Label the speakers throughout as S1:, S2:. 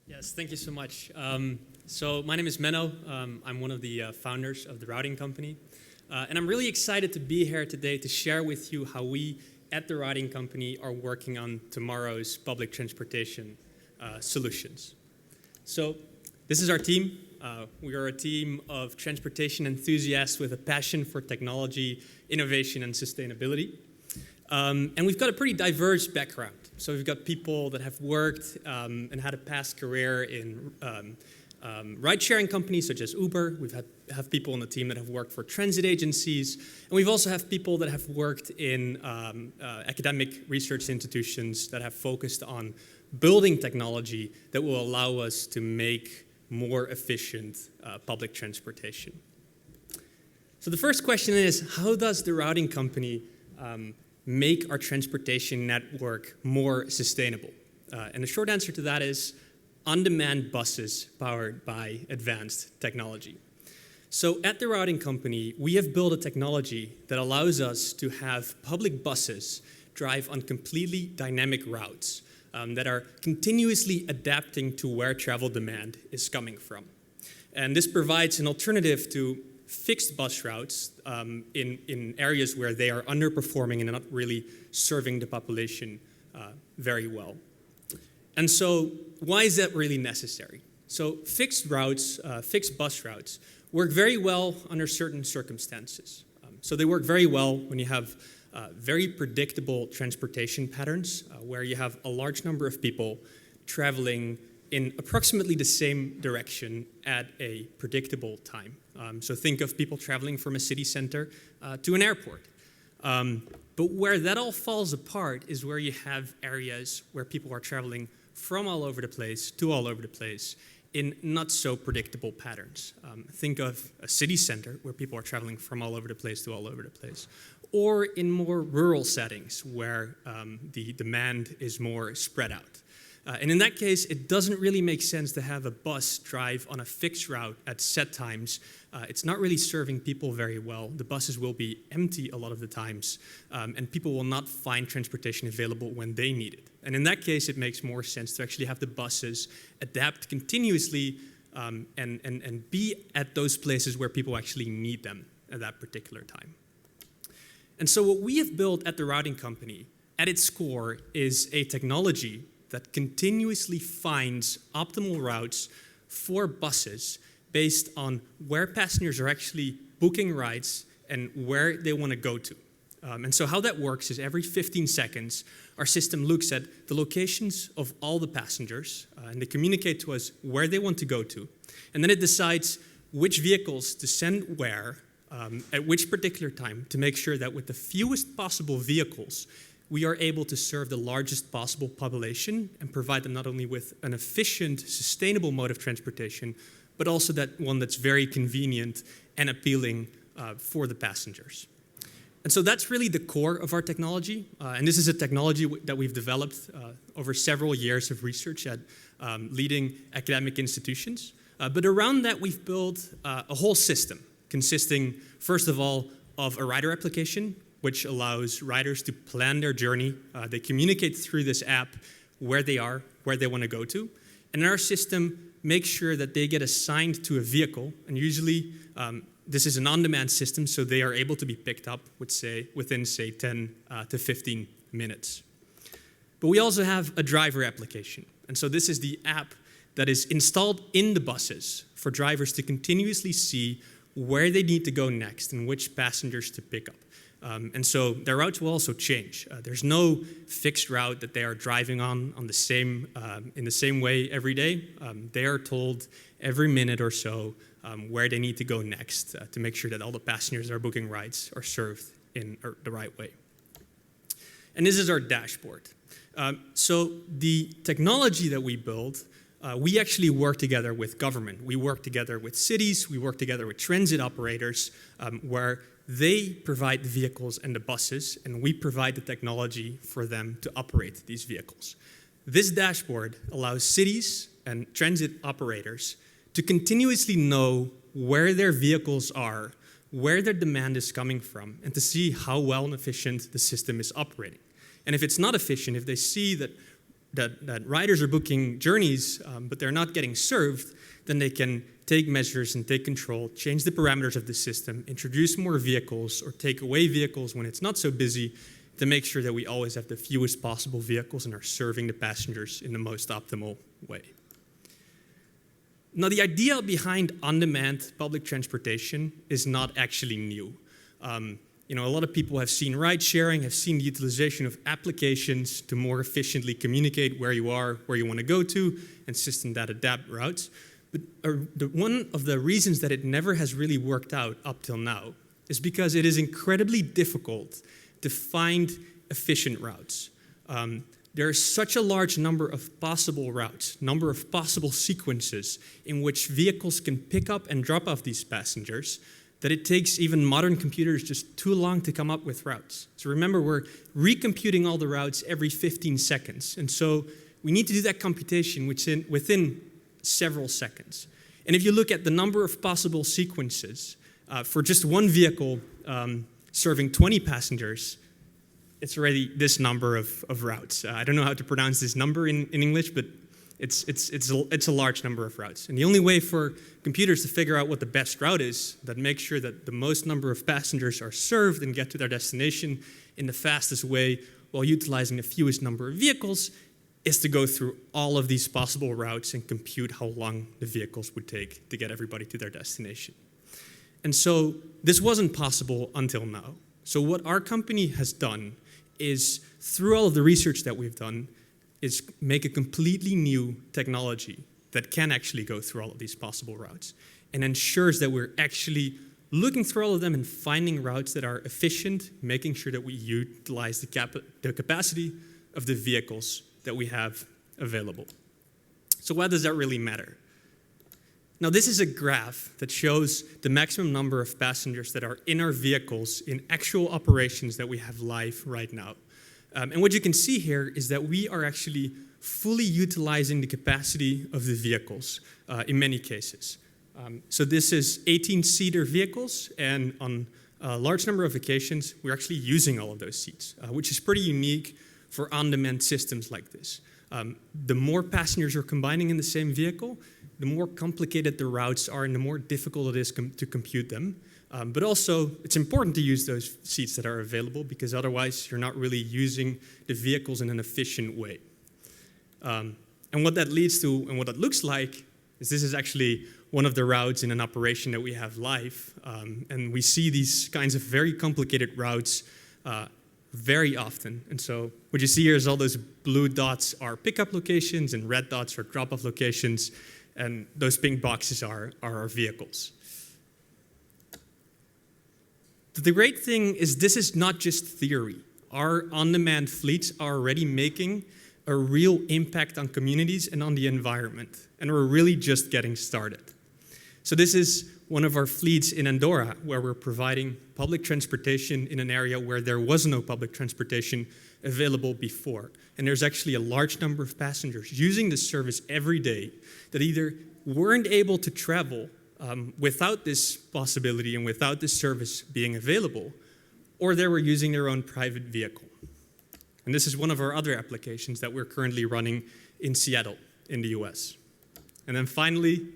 S1: Yes, thank you so much. So my name is Menno. I'm one of the founders of the routing company. And I'm really excited to be here today to share with you how we at the routing company are working on tomorrow's public transportation solutions. So this is our team. We are a team of transportation enthusiasts with a passion for technology, innovation, and sustainability. And we've got a pretty diverse background. So we've got people that have worked and had a past career in ride-sharing companies such as Uber. We've have people on the team that have worked for transit agencies. And we've also have people that have worked in academic research institutions that have focused on building technology that will allow us to make more efficient public transportation. So the first question is, how does the routing company make our transportation network more sustainable? And the short answer to that is on-demand buses powered by advanced technology. So at the routing company, we have built a technology that allows us to have public buses drive on completely dynamic routes that are continuously adapting to where travel demand is coming from. And this provides an alternative to fixed bus routes in areas where they are underperforming and not really serving the population very well. And so why is that really necessary? So fixed bus routes work very well under certain circumstances. So they work very well when you have very predictable transportation patterns where you have a large number of people traveling in approximately the same direction at a predictable time. So think of people traveling from a city center to an airport. But where that all falls apart is where you have areas where people are traveling from all over the place to all over the place in not so predictable patterns. Think of a city center where people are traveling from all over the place to all over the place. Or in more rural settings where the demand is more spread out. And in that case, it doesn't really make sense to have a bus drive on a fixed route at set times. It's not really serving people very well. The buses will be empty a lot of the times, and people will not find transportation available when they need it. And in that case, it makes more sense to actually have the buses adapt continuously and be at those places where people actually need them at that particular time. And so what we have built at the routing company, at its core, is a technology that continuously finds optimal routes for buses based on where passengers are actually booking rides and where they want to go to. And so how that works is every 15 seconds, our system looks at the locations of all the passengers, and they communicate to us where they want to go to. And then it decides which vehicles to send where, at which particular time, to make sure that with the fewest possible vehicles, we are able to serve the largest possible population and provide them not only with an efficient, sustainable mode of transportation, but also that one that's very convenient and appealing for the passengers. And so that's really the core of our technology. And this is a technology that we've developed over several years of research at leading academic institutions. But around that, we've built a whole system consisting, first of all, of a rider application, which allows riders to plan their journey. They communicate through this app where they are, where they want to go to. And our system makes sure that they get assigned to a vehicle. And usually, this is an on-demand system, so they are able to be picked up within 10 to 15 minutes. But we also have a driver application. And so this is the app that is installed in the buses for drivers to continuously see where they need to go next and which passengers to pick up. And so their routes will also change. There's no fixed route that they are driving on in the same way every day. They are told every minute or so where they need to go next to make sure that all the passengers that are booking rides are served in the right way. And this is our dashboard. So the technology that we build, we actually work together with government. We work together with cities. We work together with transit operators where they provide the vehicles and the buses, and we provide the technology for them to operate these vehicles. This dashboard allows cities and transit operators to continuously know where their vehicles are, where their demand is coming from, and to see how well and efficient the system is operating. And if it's not efficient, if they see that that riders are booking journeys, but they're not getting served, then they can take measures and take control, change the parameters of the system, introduce more vehicles, or take away vehicles when it's not so busy to make sure that we always have the fewest possible vehicles and are serving the passengers in the most optimal way. Now, the idea behind on-demand public transportation is not actually new. A lot of people have seen ride-sharing, have seen the utilization of applications to more efficiently communicate where you are, where you want to go to, and systems that adapt routes. But one of the reasons that it never has really worked out up till now is because it is incredibly difficult to find efficient routes. There is such a large number of possible routes, number of possible sequences in which vehicles can pick up and drop off these passengers, that it takes even modern computers just too long to come up with routes. So remember, we're recomputing all the routes every 15 seconds. And so we need to do that computation within several seconds. And if you look at the number of possible sequences for just one vehicle serving 20 passengers, it's already this number of routes. I don't know how to pronounce this number in English, but it's a large number of routes. And the only way for computers to figure out what the best route is, that makes sure that the most number of passengers are served and get to their destination in the fastest way while utilizing the fewest number of vehicles, is to go through all of these possible routes and compute how long the vehicles would take to get everybody to their destination. And so this wasn't possible until now. So what our company has done is, through all of the research that we've done, is make a completely new technology that can actually go through all of these possible routes and ensures that we're actually looking through all of them and finding routes that are efficient, making sure that we utilize the capacity of the vehicles that we have available. So why does that really matter? Now, this is a graph that shows the maximum number of passengers that are in our vehicles in actual operations that we have live right now. And what you can see here is that we are actually fully utilizing the capacity of the vehicles in many cases. So this is 18-seater vehicles, and on a large number of occasions, we're actually using all of those seats, which is pretty unique for on-demand systems like this. The more passengers you're combining in the same vehicle, the more complicated the routes are and the more difficult it is to compute them. But also, it's important to use those seats that are available because otherwise you're not really using the vehicles in an efficient way. And what that leads to and what that looks like is this is actually one of the routes in an operation that we have live. And we see these kinds of very complicated routes very often. And so what you see here is all those blue dots are pickup locations and red dots are drop-off locations. And those pink boxes are our vehicles. The great thing is this is not just theory. Our on-demand fleets are already making a real impact on communities and on the environment. And we're really just getting started. So this is one of our fleets in Andorra, where we're providing public transportation in an area where there was no public transportation available before. And there's actually a large number of passengers using this service every day that either weren't able to travel without this possibility and without this service being available, or they were using their own private vehicle. And this is one of our other applications that we're currently running in Seattle, in the US. And then finally,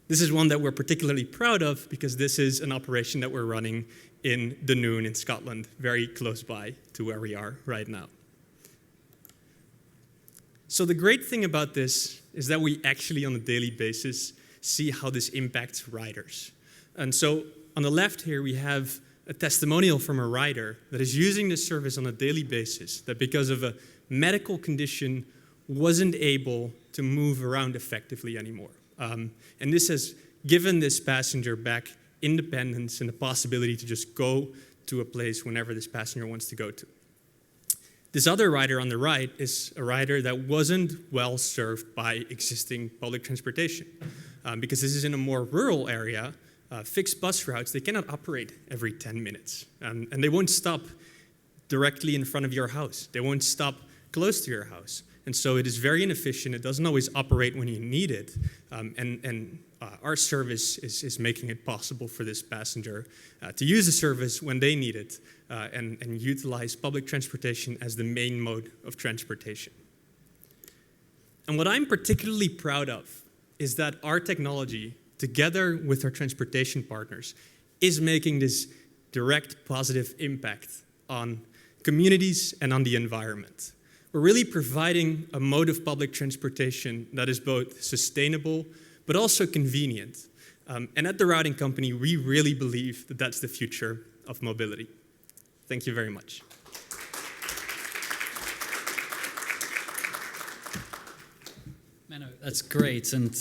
S1: this is one that we're particularly proud of because this is an operation that we're running in Ondemand in Scotland, very close by to where we are right now. So the great thing about this is that we actually, on a daily basis, see how this impacts riders. And so on the left here, we have a testimonial from a rider that is using this service on a daily basis, that because of a medical condition wasn't able to move around effectively anymore. And this has given this passenger back independence and the possibility to just go to a place whenever this passenger wants to go to. This other rider on the right is a rider that wasn't well served by existing public transportation. Because this is in a more rural area, fixed bus routes, they cannot operate every 10 minutes. And they won't stop directly in front of your house. They won't stop close to your house. And so it is very inefficient. It doesn't always operate when you need it. And our service is making it possible for this passenger to use the service when they need it and utilize public transportation as the main mode of transportation. And what I'm particularly proud of is that our technology, together with our transportation partners, is making this direct positive impact on communities and on the environment. We're really providing a mode of public transportation that is both sustainable but also convenient. And at the routing company, we really believe that that's the future of mobility. Thank you very much.
S2: Menno, that's great. And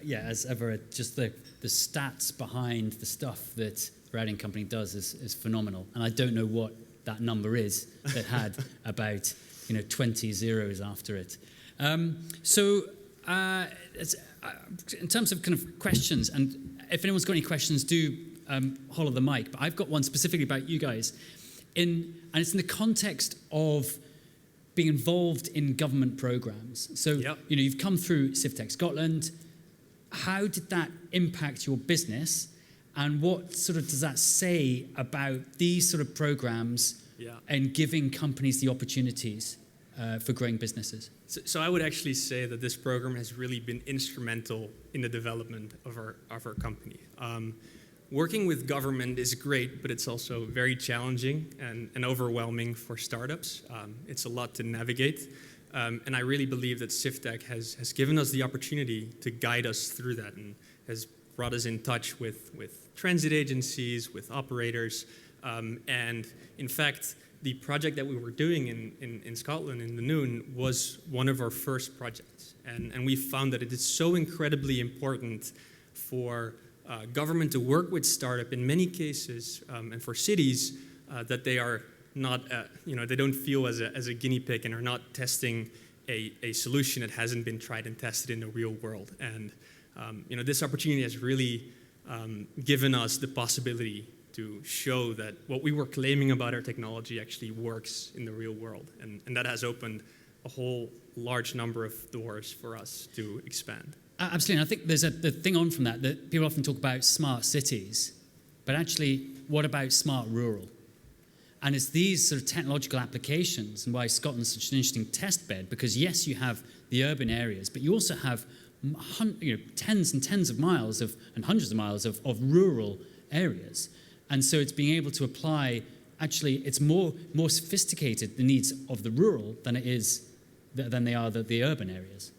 S2: yeah, as ever, just the stats behind the stuff that the routing company does is phenomenal. And I don't know what that number is that had about 20 zeros after it. In terms of kind of questions, and if anyone's got any questions, do holler the mic. But I've got one specifically about you guys, and it's in the context of being involved in government programs. So you've come through CivTech Scotland. How did that impact your business, and what sort of does that say about these sort of programs and giving companies the opportunities for growing businesses?
S1: So I would actually say that this program has really been instrumental in the development of our company. Working with government is great, but it's also very challenging and overwhelming for startups. It's a lot to navigate. And I really believe that CivTech has given us the opportunity to guide us through that and has brought us in touch with transit agencies, with operators. And in fact, the project that we were doing in Scotland, in the Noon, was one of our first projects. And we found that it is so incredibly important for government to work with startup in many cases, and for cities, that they are not, they don't feel as a guinea pig and are not testing a solution that hasn't been tried and tested in the real world. And this opportunity has really given us the possibility to show that what we were claiming about our technology actually works in the real world. And that has opened a whole large number of doors for us to expand.
S2: Absolutely. And I think there's the thing on from that people often talk about smart cities, but actually, what about smart rural? And it's these sort of technological applications and why Scotland's such an interesting test bed, because yes, you have the urban areas, but you also have tens and tens of miles and hundreds of miles of rural areas. And so it's being able to apply, actually, it's more sophisticated, the needs of the rural than they are the urban areas.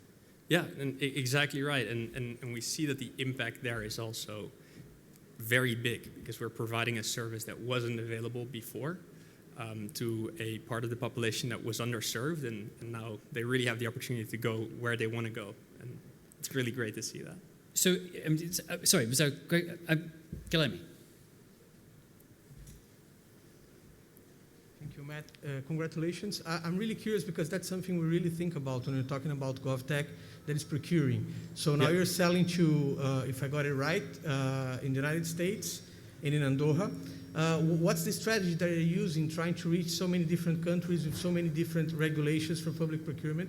S1: Yeah, and exactly right. And we see that the impact there is also very big because we're providing a service that wasn't available before to a part of the population that was underserved, and now they really have the opportunity to go where they want to go. And it's really great to see that.
S2: So, sorry, was that great? Guilherme.
S3: Thank you, Matt. Congratulations. I'm really curious because that's something we really think about when we're talking about GovTech that is procuring. So now you're selling to, if I got it right, in the United States and in Andorra. What's the strategy that you're using trying to reach so many different countries with so many different regulations for public procurement?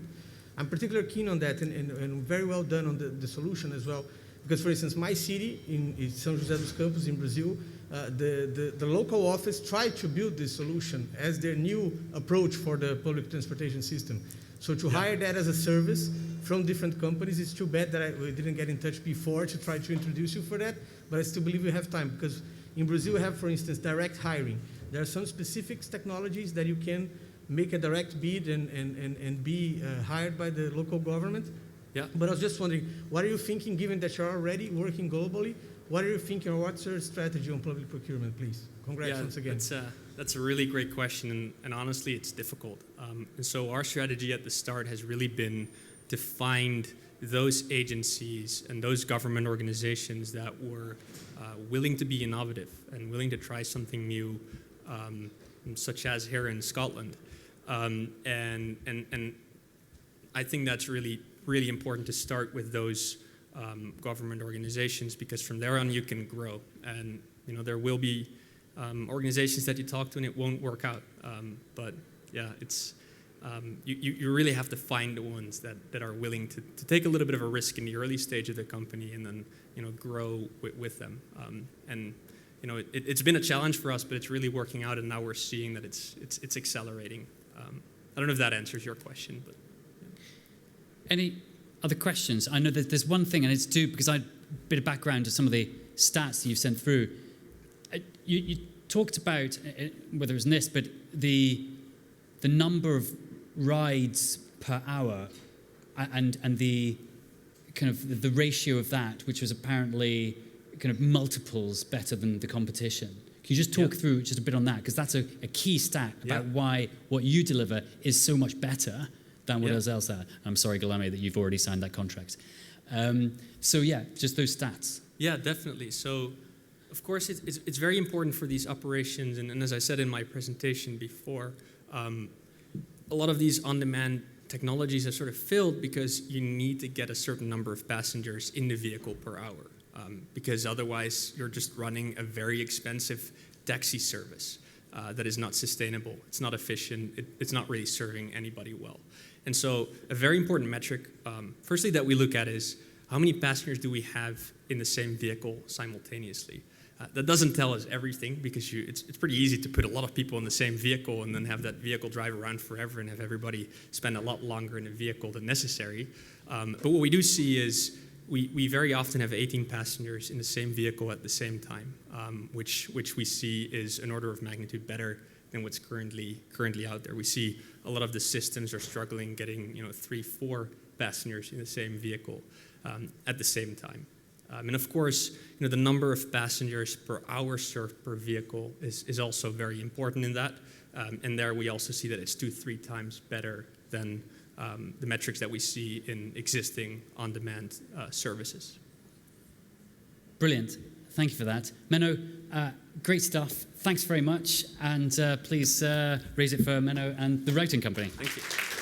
S3: I'm particularly keen on that and very well done on the solution as well. Because, for instance, my city in São José dos Campos in Brazil, the local office tried to build this solution as their new approach for the public transportation system. So to hire that as a service from different companies, it's too bad that we didn't get in touch before to try to introduce you for that, but I still believe we have time, because in Brazil we have, for instance, direct hiring. There are some specific technologies that you can make a direct bid and be hired by the local government.
S1: Yeah.
S3: But I was just wondering, what are you thinking, given that you're already working globally? What are you thinking, or what's your strategy on public procurement, please? Congratulations again.
S1: That's a really great question, and honestly, it's difficult. And so our strategy at the start has really been to find those agencies and those government organizations that were willing to be innovative and willing to try something new, such as here in Scotland. And I think that's really important to start with those government organizations, because from there on you can grow. And there will be organizations that you talk to and it won't work out. But yeah, it's you really have to find the ones that are willing to take a little bit of a risk in the early stage of the company and then grow with them. And it's been a challenge for us, but it's really working out, and now we're seeing that it's accelerating. I don't know if that answers your question, but.
S2: Any other questions? I know that there's one thing, and it's due because I bit of background to some of the stats that you've sent through. You talked about, whether it was NIST, but the number of rides per hour and the kind of the ratio of that, which was apparently kind of multiples better than the competition. Can you just talk through just a bit on that? Because that's a key stat about why what you deliver is so much better than what else are. I'm sorry, Galame, that you've already signed that contract. So yeah, just those stats.
S1: Yeah, definitely. So, of course, it's very important for these operations, and as I said in my presentation before, a lot of these on-demand technologies are sort of filled because you need to get a certain number of passengers in the vehicle per hour, because otherwise you're just running a very expensive taxi service that is not sustainable, it's not efficient, it's not really serving anybody well. And so a very important metric, firstly, that we look at is how many passengers do we have in the same vehicle simultaneously? That doesn't tell us everything because it's pretty easy to put a lot of people in the same vehicle and then have that vehicle drive around forever and have everybody spend a lot longer in the vehicle than necessary. But what we do see is we very often have 18 passengers in the same vehicle at the same time, which we see is an order of magnitude better than what's currently out there. We see a lot of the systems are struggling getting 3-4 passengers in the same vehicle at the same time. And of course, the number of passengers per hour served per vehicle is also very important in that. And there we also see that it's 2-3 times better than the metrics that we see in existing on-demand services.
S2: Brilliant. Thank you for that. Menno, great stuff. Thanks very much. And please raise it for Menno and the routing company.
S1: Thank you.